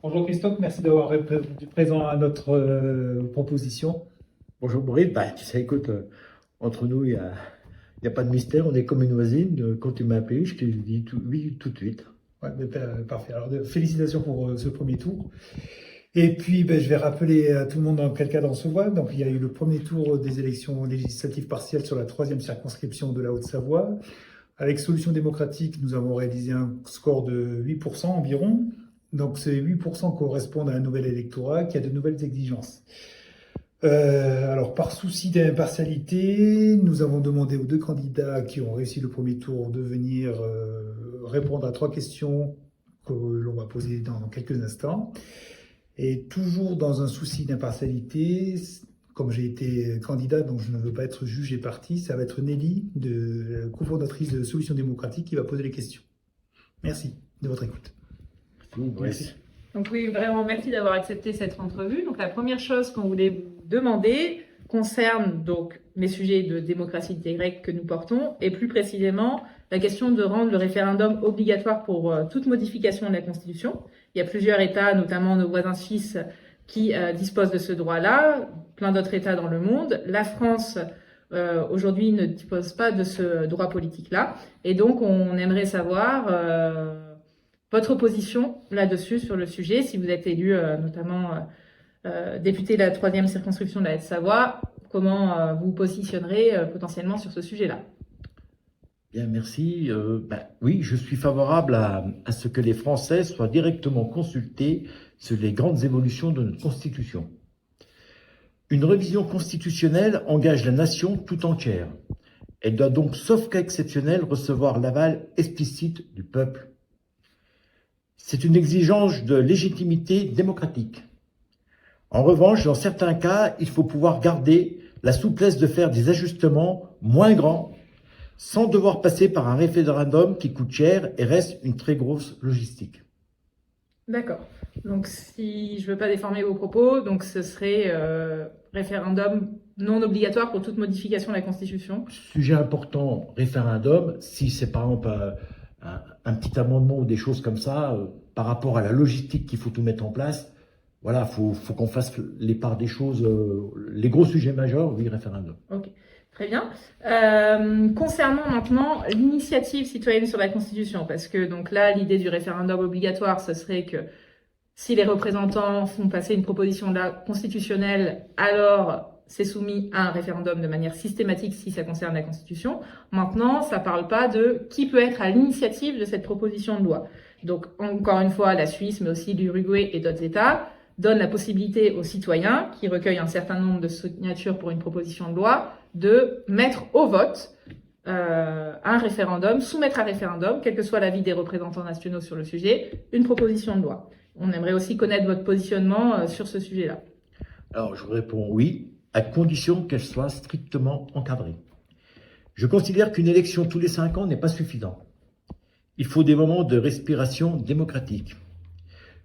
Bonjour Christophe, merci d'avoir répondu présent à notre proposition. Bonjour Maurice, tu sais, écoute, entre nous, il y a pas de mystère, on est comme une voisine. Quand tu m'as appelé, je t'ai dit oui tout de suite. Ouais, parfait. Alors, félicitations pour ce premier tour. Et puis, je vais rappeler à tout le monde dans quel cadre on se voit. Donc, il y a eu le premier tour des élections législatives partielles sur la troisième circonscription de la Haute-Savoie. Avec Solutions démocratiques, nous avons réalisé un score de 8% environ. Donc, ces 8% correspondent à un nouvel électorat qui a de nouvelles exigences. Alors, par souci d'impartialité, nous avons demandé aux deux candidats qui ont réussi le premier tour de venir répondre à 3 questions que l'on va poser dans quelques instants. Et toujours dans un souci d'impartialité, comme j'ai été candidat, donc je ne veux pas être juge et parti, ça va être Nelly, cofondatrice de Solutions démocratiques, qui va poser les questions. Merci de votre écoute. Merci. Donc oui, vraiment merci d'avoir accepté cette entrevue. Donc la première chose qu'on voulait vous demander concerne donc les sujets de démocratie directe que nous portons et plus précisément la question de rendre le référendum obligatoire pour toute modification de la Constitution. Il y a plusieurs États, notamment nos voisins suisses, qui disposent de ce droit-là, plein d'autres États dans le monde. La France aujourd'hui ne dispose pas de ce droit politique-là et donc on aimerait savoir votre position là-dessus sur le sujet, si vous êtes élu notamment député de la troisième circonscription de la Haute-Savoie, comment vous vous positionnerez potentiellement sur ce sujet-là? Bien, merci. Oui, je suis favorable à ce que les Français soient directement consultés sur les grandes évolutions de notre Constitution. Une révision constitutionnelle engage la nation tout entière. Elle doit donc, sauf cas exceptionnel, recevoir l'aval explicite du peuple. C'est une exigence de légitimité démocratique. En revanche, dans certains cas, il faut pouvoir garder la souplesse de faire des ajustements moins grands sans devoir passer par un référendum qui coûte cher et reste une très grosse logistique. D'accord. Donc si je ne veux pas déformer vos propos, donc ce serait référendum non obligatoire pour toute modification de la Constitution. Sujet important, référendum, si c'est par exemple un petit amendement ou des choses comme ça, par rapport à la logistique qu'il faut tout mettre en place, voilà, faut qu'on fasse les parts des choses, les gros sujets majeurs, oui, référendum. Ok, très bien. Concernant maintenant l'initiative citoyenne sur la Constitution, parce que donc là, l'idée du référendum obligatoire, ce serait que si les représentants font passer une proposition de loi constitutionnelle, alors c'est soumis à un référendum de manière systématique si ça concerne la Constitution. Maintenant, ça parle pas de qui peut être à l'initiative de cette proposition de loi. Donc, encore une fois, la Suisse, mais aussi l'Uruguay et d'autres États donnent la possibilité aux citoyens qui recueillent un certain nombre de signatures pour une proposition de loi de mettre au vote un référendum, soumettre à référendum, quel que soit l'avis des représentants nationaux sur le sujet, une proposition de loi. On aimerait aussi connaître votre positionnement sur ce sujet-là. Alors, je vous réponds oui, à condition qu'elle soit strictement encadrée. Je considère qu'une élection tous les 5 ans n'est pas suffisant. Il faut des moments de respiration démocratique.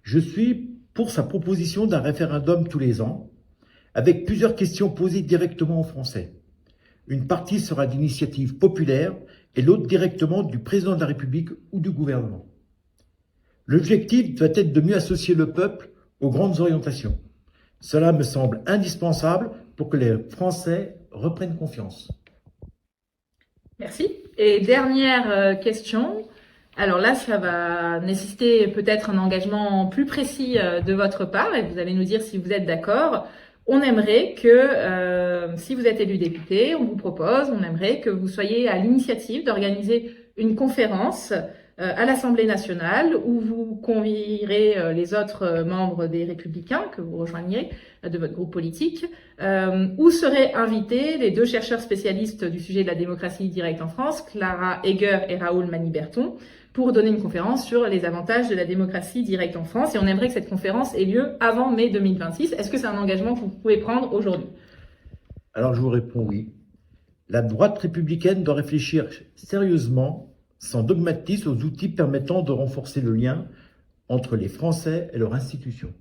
Je suis pour sa proposition d'un référendum tous les ans, avec plusieurs questions posées directement aux Français. Une partie sera d'initiative populaire et l'autre directement du président de la République ou du gouvernement. L'objectif doit être de mieux associer le peuple aux grandes orientations. Cela me semble indispensable pour que les Français reprennent confiance. Merci. Et dernière question. Alors là, ça va nécessiter peut-être un engagement plus précis de votre part et vous allez nous dire si vous êtes d'accord. On aimerait que, si vous êtes élu député, on aimerait que vous soyez à l'initiative d'organiser une conférence à l'Assemblée nationale où vous convierez les autres membres des Républicains que vous rejoignez de votre groupe politique, où seraient invités les 2 chercheurs spécialistes du sujet de la démocratie directe en France, Clara Heger et Raoul Maniberton, pour donner une conférence sur les avantages de la démocratie directe en France. Et on aimerait que cette conférence ait lieu avant mai 2026. Est-ce que c'est un engagement que vous pouvez prendre aujourd'hui? Alors je vous réponds oui. La droite républicaine doit réfléchir sérieusement, sans dogmatisme, aux outils permettant de renforcer le lien entre les Français et leurs institutions.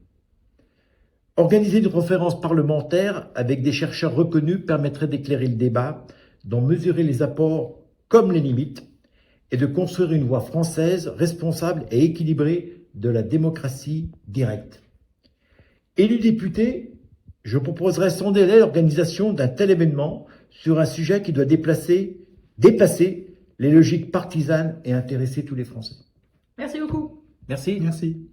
Organiser une conférence parlementaire avec des chercheurs reconnus permettrait d'éclairer le débat, d'en mesurer les apports comme les limites, et de construire une voie française responsable et équilibrée de la démocratie directe. Élu député, je proposerai sans délai l'organisation d'un tel événement sur un sujet qui doit dépasser les logiques partisanes et intéresser tous les Français. Merci beaucoup. Merci. Merci.